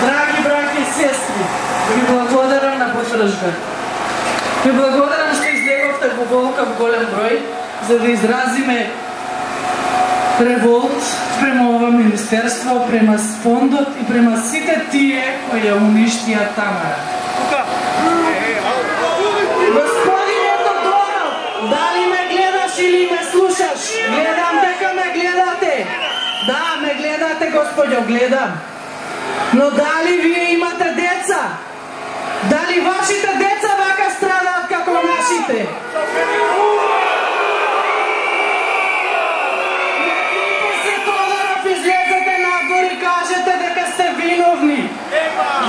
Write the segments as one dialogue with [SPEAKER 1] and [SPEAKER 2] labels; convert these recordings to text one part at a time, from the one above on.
[SPEAKER 1] Драги браќи и сестри, ви благодарам на поддржка. Ви благодарам што излеговте во волкав голем број, за да изразиме револт према ова министерство, према фондот и према сите тие кои ја уништија Тамара. Господине Тодоров, дали ме гледаш или ме слушаш? Гледам дека ме гледате. Да, ме гледате, Господјо, гледам. Но дали вие имате деца? Дали вашите деца вака страдаат како нашите? Се Тодоров, излезете надвор и кажете дека сте виновни.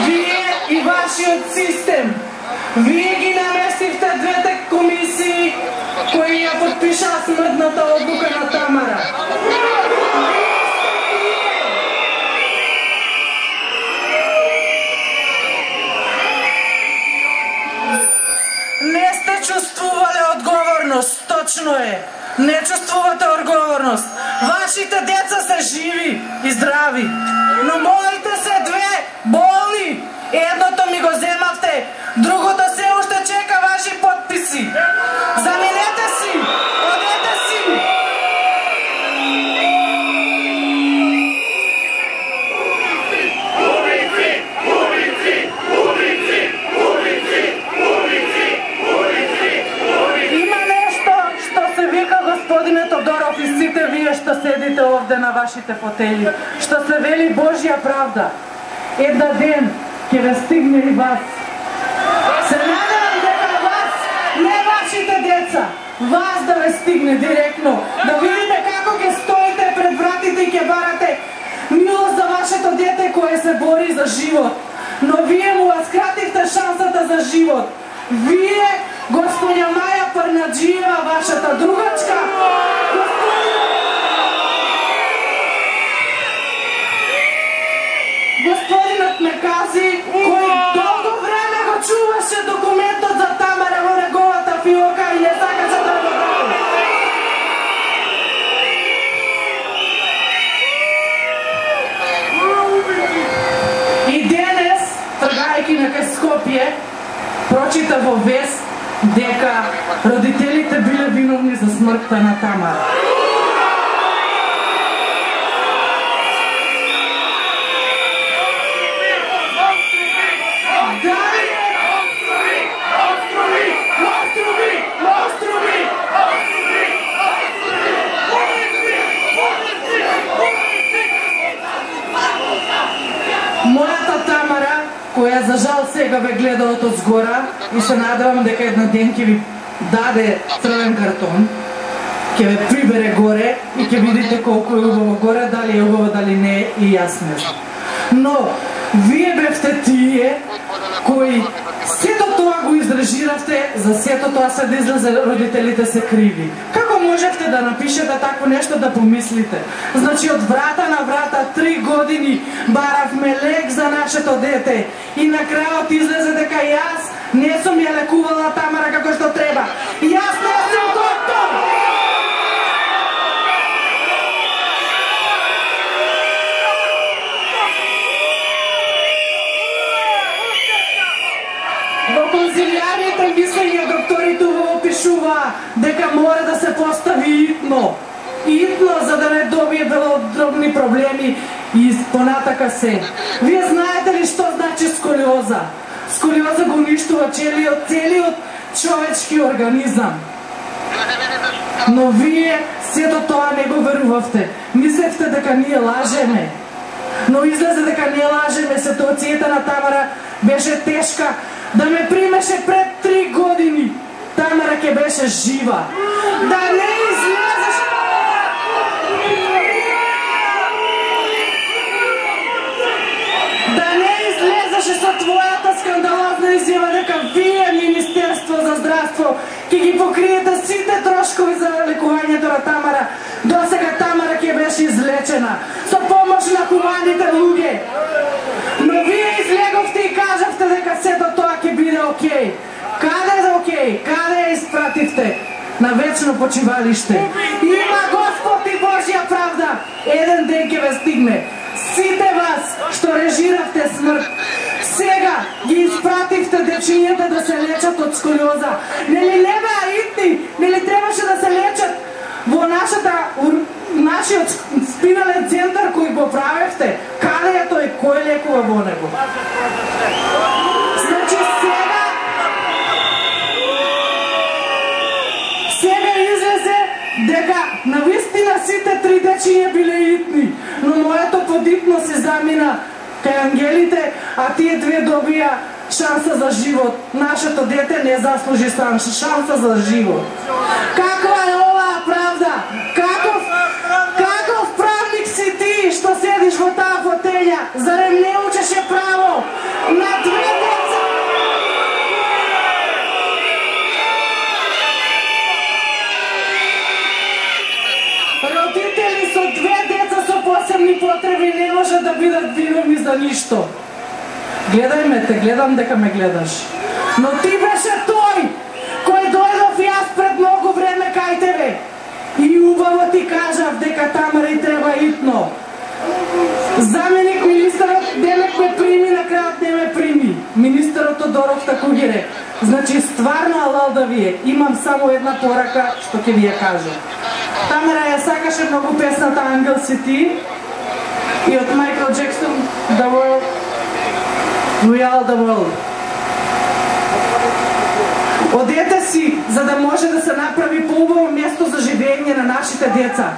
[SPEAKER 1] Вие и вашиот систем. Вие ги наместивте двете комисии кои ја подпишаа смртната одлука на Тамара. Не сте чувствувале одговорност, точно е. Не чувствувате одговорност. Вашите деца се живи и здрави, но моите се две болни. Едното ми го земавте, другото се уште чека ваши подписи. Заминете си, одете си. Има нешто што се вика, господине Тодоров, и сите вие што седите овде на вашите фотели, што се вели Божја правда. Една ден ќе ве стигне и вас. Се надевам дека вас, не вашите деца, вас да ве стигне директно, да видите како ќе стоите пред вратите и ќе барате милост за вашето дете кое се бори за живот. Но вие му скративте шансата за живот. Вие, господја Маја Парнаджиева, вашата другачка, господинот Мекази, кој долго време го чуваше документот за Тамара во неговата фиока и не сакаше да го даде. И денес, тргајќи на кај Скопје, прочита во вест дека родителите биле виновни за смртта на Тамара. Мојата Тамара, која за жал сега ве гледа од озгора и се надевам дека една ден ќе ви даде црвен картон, ќе ве прибере горе и ќе видите колку е убаво горе, дали е убаво, дали не е, и јас не знам. Но, вие бевте тие кои сето тоа го изрежиравте, за сето тоа се да излезе родителите се криви. Како можевте да напишете тако нешто, да помислите? Значи од врата на врата 3 години баравме лек за нашето дете и на крајот излезе дека јас не сум ја лекувала Тамара како што треба. Јас не сум доктор! Во конзилијарните мислења докторите опишува дека мора да се постави итно. Итно, за да не добие белодробни проблеми и понатака се. Вие знаете ли што значи сколиоза? Сколиоза го уништува целиот човечки организам. Но вие сето тоа не го верувавте. Мислевте дека ние лажеме. Но излезе дека не лажеме, ситуацијата на Тамара беше тешка. Да ме примеше пред 3 години, Тамара ќе беше жива. Да не излезеш... Да не излезеше со твојата скандалозна изјава дека вие, Министерство за здравство, ќе ги покриете сите трошкови за лекувањето на Тамара. Досега Тамара ќе беше излечена со помош на хуманите луѓе. Но вие излеговте и кажавте дека сето тоа ќе биде окей. Каде е окей? Каде ја испративте? На вечно почивалиште. Има Господ и Божја правда. Еден ден ќе ве стигне. Сите вас што режиравте смрт. Сега ги испративте дечињата да се лечат од сколиоза. Нели не беа итни, нели требаше да се лечат во нашиот спинален центар кој го правевте? Каде е тој? Кој лекува во него? Значи сега излезе дека навистина сите 3 дечиња биле итни, но моето подитно се замина кај ангелите, а тие 2 добија шанса за живот. Нашето дете не заслужи шанса за живот. Каква е оваа правда? Каков правник си ти што седиш во таа фотеља? Зарем не учеше право на 2 деца? Родители со 2 деца со посебни потреби не може да бидат виновни за ништо. Гледај ме те, гледам дека ме гледаш. Но ти беше тој кој дојдов јас пред многу време кај тебе и убаво ти кажав дека Тамара и треба итно. Заменик министерот денек ме прими, на крајот не ме прими. Министерот Тодоров таку ги рек. Значи стварно алал да ви е. Имам само една порака што ќе ви ја кажам. Тамара ја сакаше многу песната Ангел си ти и од Майкл Джексон The World We Are The World. Одете си, за да може да се направи поубаво место за живење на нашите деца.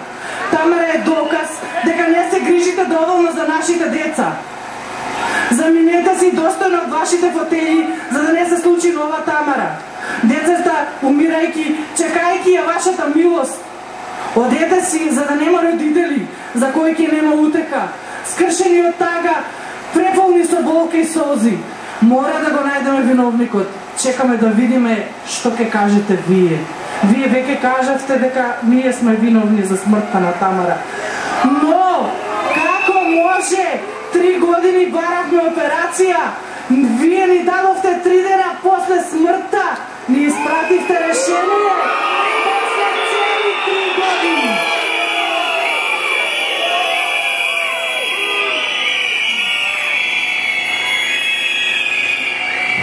[SPEAKER 1] Тамара е доказ дека не се грижите доволно за нашите деца. Заминете си достојно од вашите фотели, за да не се случи нова Тамара. Децата, умирајки, чекајки ја вашата милост. Одете си, за да нема родители, за кои ќе нема утека. Скршени од тага, преполни со болка и солзи. Мора да го најдеме виновникот. Чекаме да видиме што ќе кажете вие. Вие веќе кажавте дека ние сме виновни за смртта на Тамара. Но, како може 3 години баравме операција? Вие ни дадовте 3 дена после смртта, ни испративте решение.